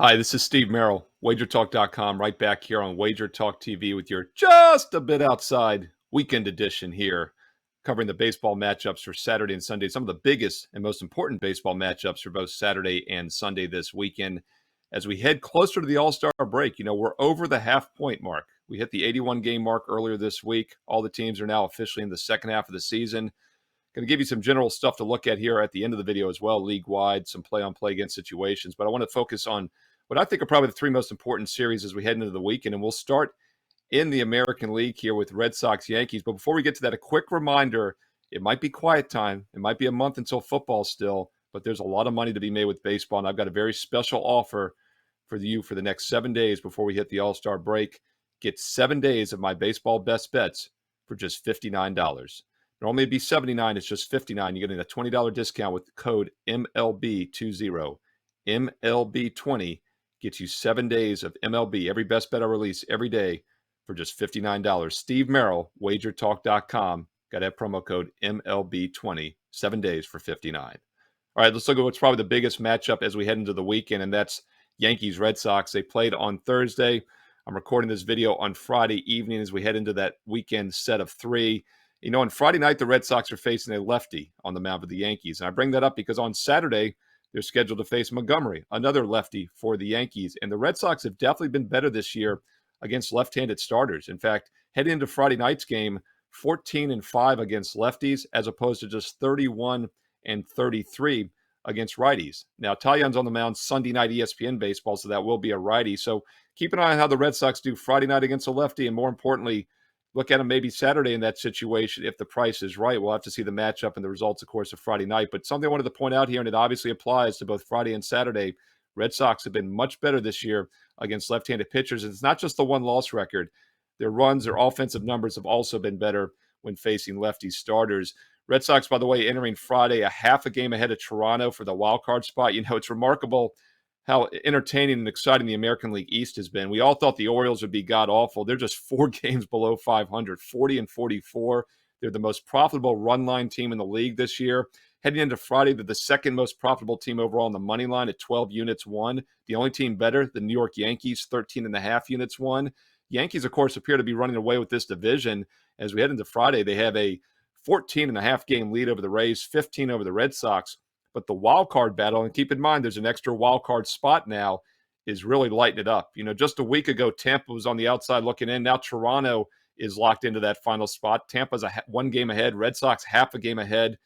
Hi, this is Steve Merril, WagerTalk.com, right back here on WagerTalk TV with your just a bit outside weekend edition here, covering the baseball matchups for Saturday and Sunday, some of the biggest and most important baseball matchups for both Saturday and Sunday this weekend. As we head closer to the All-Star break, we're over the half-point mark. We hit the 81 game mark earlier this week. All the teams are now officially in the second half of the season. Going to give you some general stuff to look at here at the end of the video as well, league-wide, some play-on-play against situations. But I want to focus on what I think are probably the three most important series as we head into the weekend. And we'll start in the American League here with Red Sox Yankees. But before we get to that, a quick reminder, it might be quiet time. It might be a month until football still, but there's a lot of money to be made with baseball. And I've got a very special offer for you for the next 7 days before we hit the All-Star break. Get 7 days of my baseball best bets for just $59. Normally it'd be $79. It's just $59. You're getting a $20 discount with the code MLB20. MLB20 gets you 7 days of MLB, every best bet I release every day for just $59. Steve Merril, WagerTalk.com. Got that promo code MLB20, 7 days for $59. All right, let's look at what's probably the biggest matchup as we head into the weekend, and that's Yankees-Red Sox. They played on Thursday. I'm recording this video on Friday evening as we head into that weekend set of three. On Friday night, the Red Sox are facing a lefty on the mound for the Yankees. And I bring that up because on Saturday, they're scheduled to face Montgomery, another lefty for the Yankees. And the Red Sox have definitely been better this year against left-handed starters. In fact, heading into Friday night's game, 14-5 against lefties, as opposed to just 31-33 against righties. Now, Taillon's on the mound Sunday night ESPN baseball, so that will be a righty. So keep an eye on how the Red Sox do Friday night against a lefty, and more importantly, look at them maybe Saturday in that situation if the price is right. We'll have to see the matchup and the results, of course, of Friday night. But something I wanted to point out here, and it obviously applies to both Friday and Saturday, Red Sox have been much better this year against left-handed pitchers. It's not just the one-loss record. Their runs, their offensive numbers have also been better when facing lefty starters. Red Sox, by the way, entering Friday a half a game ahead of Toronto for the wild card spot. It's remarkable how entertaining and exciting the American League East has been. We all thought the Orioles would be god-awful. They're just 4 games below 500, 40-44. They're the most profitable run line team in the league this year. Heading into Friday, they're the second most profitable team overall on the money line at 12 units won. The only team better, the New York Yankees, 13.5 units won. Yankees, of course, appear to be running away with this division. As we head into Friday, they have a 14.5 game lead over the Rays, 15 over the Red Sox. But the wild card battle, and keep in mind there's an extra wild card spot now, is really lighting it up. Just a week ago, Tampa was on the outside looking in. Now Toronto is locked into that final spot. Tampa's 1 game ahead. Red Sox half a game ahead.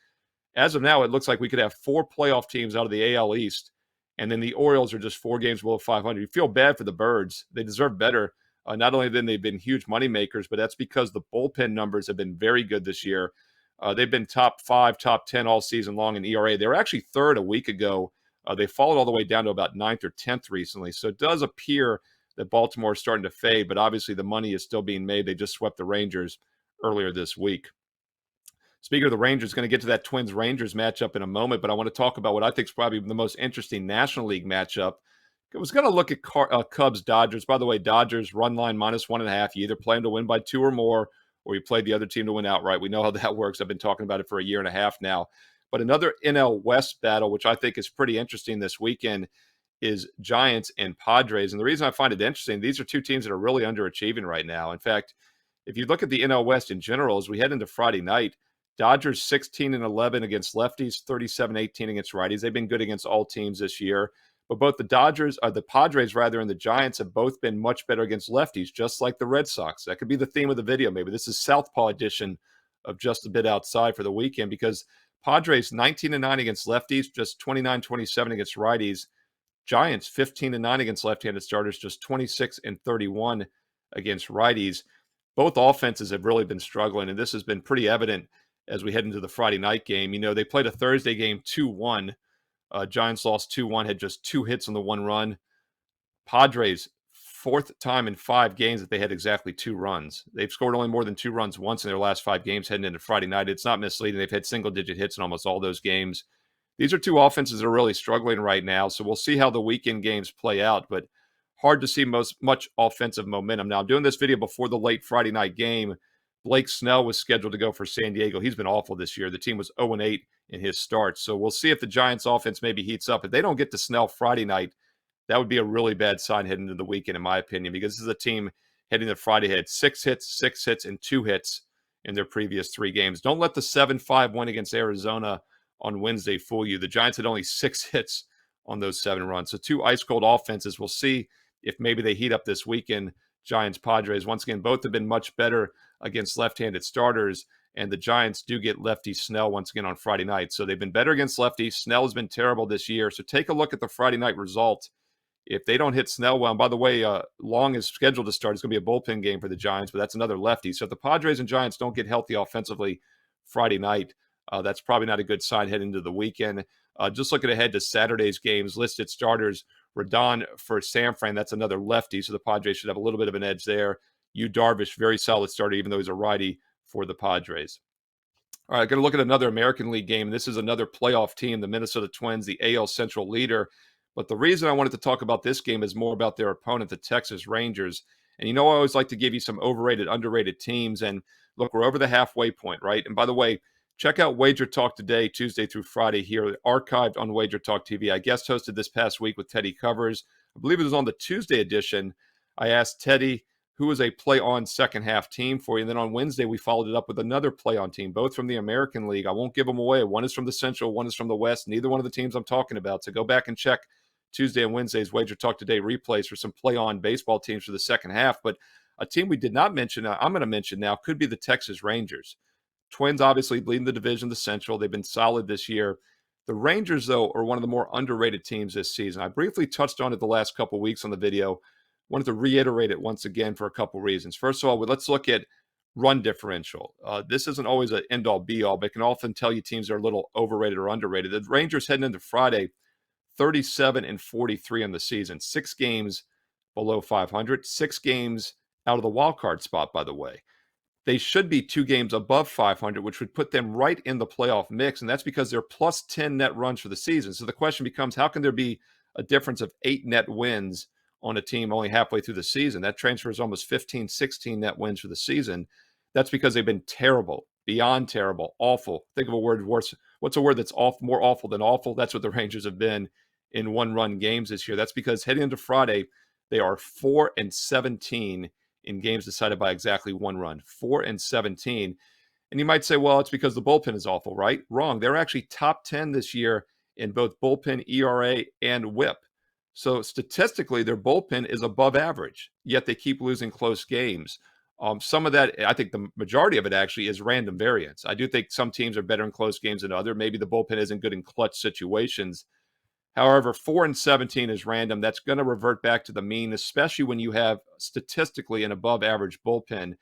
As of now, it looks like we could have 4 playoff teams out of the AL East, and then the Orioles are just 4 games below 500. You feel bad for the Birds. They deserve better. Not only then they've been huge moneymakers, but that's because the bullpen numbers have been very good this year. They've been top 5, top 10 all season long in ERA. They were actually third a week ago. They followed all the way down to about 9th or 10th recently. So it does appear that Baltimore is starting to fade, but obviously the money is still being made. They just swept the Rangers earlier this week. Speaking of the Rangers, going to get to that Twins-Rangers matchup in a moment, but I want to talk about what I think is probably the most interesting National League matchup. I was going to look at Cubs-Dodgers. By the way, Dodgers run line -1.5. You either play them to win by 2 or more, or you play the other team to win outright. We know how that works. I've been talking about it for a year and a half now. But another NL West battle, which I think is pretty interesting this weekend, is Giants and Padres. And the reason I find it interesting, these are 2 teams that are really underachieving right now. In fact, if you look at the NL West in general, as we head into Friday night, Dodgers 16-11 against lefties, 37-18 against righties. They've been good against all teams this year. But both the Padres, and the Giants have both been much better against lefties, just like the Red Sox. That could be the theme of the video. Maybe this is Southpaw edition of Just a Bit Outside for the weekend, because Padres 19-9 against lefties, just 29-27 against righties. Giants 15-9 against left-handed starters, just 26-31 against righties. Both offenses have really been struggling, and this has been pretty evident as we head into the Friday night game. They played a Thursday game 2-1. Giants lost 2-1, had just 2 hits on the 1 run. Padres, 4th time in 5 games that they had exactly 2 runs. They've scored only more than 2 runs once in their last 5 games heading into Friday night. It's not misleading. They've had single-digit hits in almost all those games. These are 2 offenses that are really struggling right now, so we'll see how the weekend games play out, but hard to see much offensive momentum. Now, I'm doing this video before the late Friday night game. Blake Snell was scheduled to go for San Diego. He's been awful this year. The team was 0-8 in his starts. So we'll see if the Giants offense maybe heats up. If they don't get to Snell Friday night, That would be a really bad sign heading into the weekend, in my opinion, because this is a team heading to Friday had 6 hits, and 2 hits in their previous 3 games. Don't let the 7-5 win against Arizona on Wednesday fool you. The Giants had only 6 hits on those 7 runs. So 2 ice-cold offenses. We'll see if maybe they heat up this weekend. Giants, Padres. Once again, both have been much better against left-handed starters, and the Giants do get lefty Snell once again on Friday night. So they've been better against lefties. Snell has been terrible this year. So take a look at the Friday night result. If they don't hit Snell well, and by the way, Long is scheduled to start. It's going to be a bullpen game for the Giants, but that's another lefty. So if the Padres and Giants don't get healthy offensively Friday night, that's probably not a good sign heading into the weekend. Just looking ahead to Saturday's games, listed starters, Rodon for San Fran. That's another lefty, so the Padres should have a little bit of an edge there. Yu Darvish, very solid starter, even though he's a righty for the Padres. All right, going to look at another American League game. This is another playoff team, the Minnesota Twins, the AL Central leader. But the reason I wanted to talk about this game is more about their opponent, the Texas Rangers. And I always like to give you some overrated, underrated teams. And look, we're over the halfway point, right? And by the way, check out Wager Talk today, Tuesday through Friday here, archived on Wager Talk TV. I guest hosted this past week with Teddy Covers. I believe it was on the Tuesday edition. I asked Teddy who was a play-on second-half team for you. And then on Wednesday, we followed it up with another play-on team, both from the American League. I won't give them away. One is from the Central, one is from the West. Neither one of the teams I'm talking about. So go back and check Tuesday and Wednesday's Wager Talk Today replays for some play-on baseball teams for the second half. But a team we did not mention, I'm going to mention now, could be the Texas Rangers. Twins obviously leading the division, the Central. They've been solid this year. The Rangers, though, are one of the more underrated teams this season. I briefly touched on it the last couple of weeks on the video. Wanted to reiterate it once again for a couple reasons. First of all, let's look at run differential. This isn't always an end-all, be-all, but it can often tell you teams are a little overrated or underrated. The Rangers heading into Friday, 37-43 on the season. 6 games below 500. 6 games out of the wild card spot, by the way. They should be 2 games above 500, which would put them right in the playoff mix, and that's because they're plus 10 net runs for the season. So the question becomes, how can there be a difference of 8 net wins on a team only halfway through the season? That transfers almost 15, 16 net wins for the season. That's because they've been terrible, beyond terrible, awful. Think of a word worse. What's a word that's more awful than awful? That's what the Rangers have been in one-run games this year. That's because heading into Friday, they are 4-17 in games decided by exactly 1 run. 4-17. And you might say, well, it's because the bullpen is awful, right? Wrong. They're actually top 10 this year in both bullpen ERA and WHIP. So statistically, their bullpen is above average, yet they keep losing close games. Some of that, I think the majority of it actually is random variance. I do think some teams are better in close games than others. Maybe the bullpen isn't good in clutch situations. However, 4-17 is random. That's going to revert back to the mean, especially when you have statistically an above average bullpen.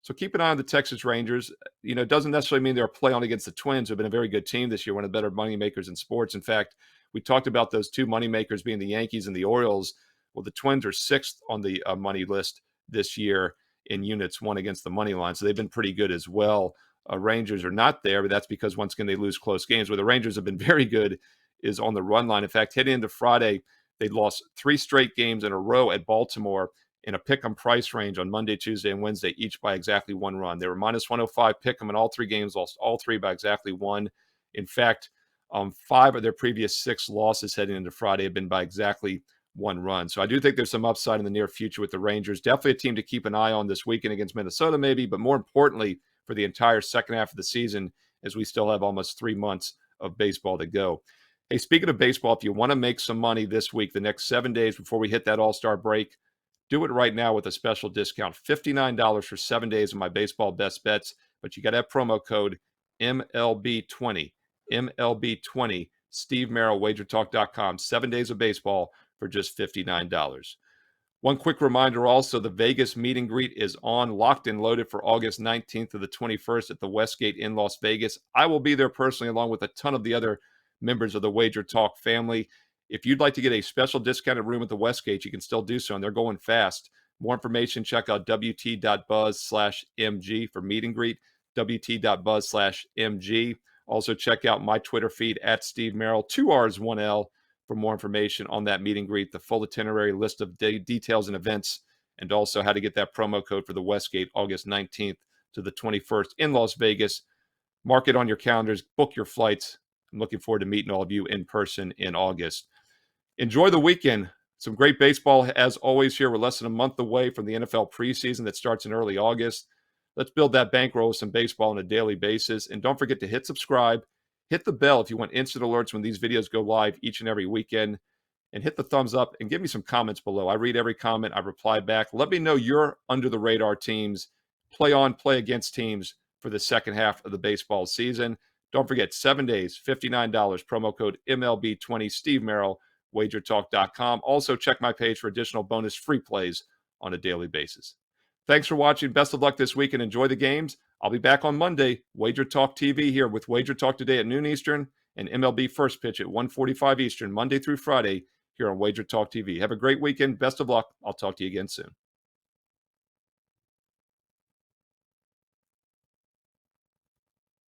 So keep an eye on the Texas Rangers. It doesn't necessarily mean they're playing on against the Twins, who have been a very good team this year, one of the better moneymakers in sports. In fact, we talked about those 2 moneymakers being the Yankees and the Orioles. Well, the Twins are 6th on the money list this year in units won against the money line. So they've been pretty good as well. Rangers are not there, but that's because, once again, they lose close games. Where the Rangers have been very good is on the run line. In fact, heading into Friday, they lost 3 straight games in a row at Baltimore in a pick-em price range on Monday, Tuesday, and Wednesday, each by exactly 1 run. They were minus 105 pick-em in all 3 games, lost all 3 by exactly 1. In fact, 5 of their previous 6 losses heading into Friday have been by exactly 1 run. So I do think there's some upside in the near future with the Rangers. Definitely a team to keep an eye on this weekend against Minnesota maybe, but more importantly for the entire second half of the season, as we still have almost 3 months of baseball to go. Hey, speaking of baseball, if you want to make some money this week, the next 7 days before we hit that All-Star break, do it right now with a special discount, $59 for 7 days of my baseball best bets, but you got to have promo code MLB20, MLB20, Steve Merril, WagerTalk.com, 7 days of baseball for just $59. One quick reminder also, the Vegas meet and greet is on, locked and loaded for August 19th to the 21st at the Westgate in Las Vegas. I will be there personally along with a ton of the other members of the Wager Talk family. If you'd like to get a special discounted room at the Westgate, you can still do so, and they're going fast. More information, check out wt.buzz/mg for meet and greet, wt.buzz/mg. Also, check out my Twitter feed at Steve Merril, 2 R's, 1 L, for more information on that meet and greet, the full itinerary, list of details and events, and also how to get that promo code for the Westgate August 19th to the 21st in Las Vegas. Mark it on your calendars, book your flights. I'm looking forward to meeting all of you in person in August. Enjoy the weekend. Some great baseball, as always, here. We're less than a month away from the NFL preseason that starts in early August. Let's build that bankroll with some baseball on a daily basis. And don't forget to hit subscribe, hit the bell if you want instant alerts when these videos go live each and every weekend, and hit the thumbs up and give me some comments below. I read every comment. I reply back. Let me know your under-the-radar teams, play on, play against teams for the second half of the baseball season. Don't forget, 7 days, $59, promo code MLB20, Steve Merril, WagerTalk.com. Also, check my page for additional bonus free plays on a daily basis. Thanks for watching. Best of luck this week and enjoy the games. I'll be back on Monday, Wager Talk TV here with Wager Talk today at noon Eastern and MLB First Pitch at 1:45 Eastern, Monday through Friday here on Wager Talk TV. Have a great weekend. Best of luck. I'll talk to you again soon.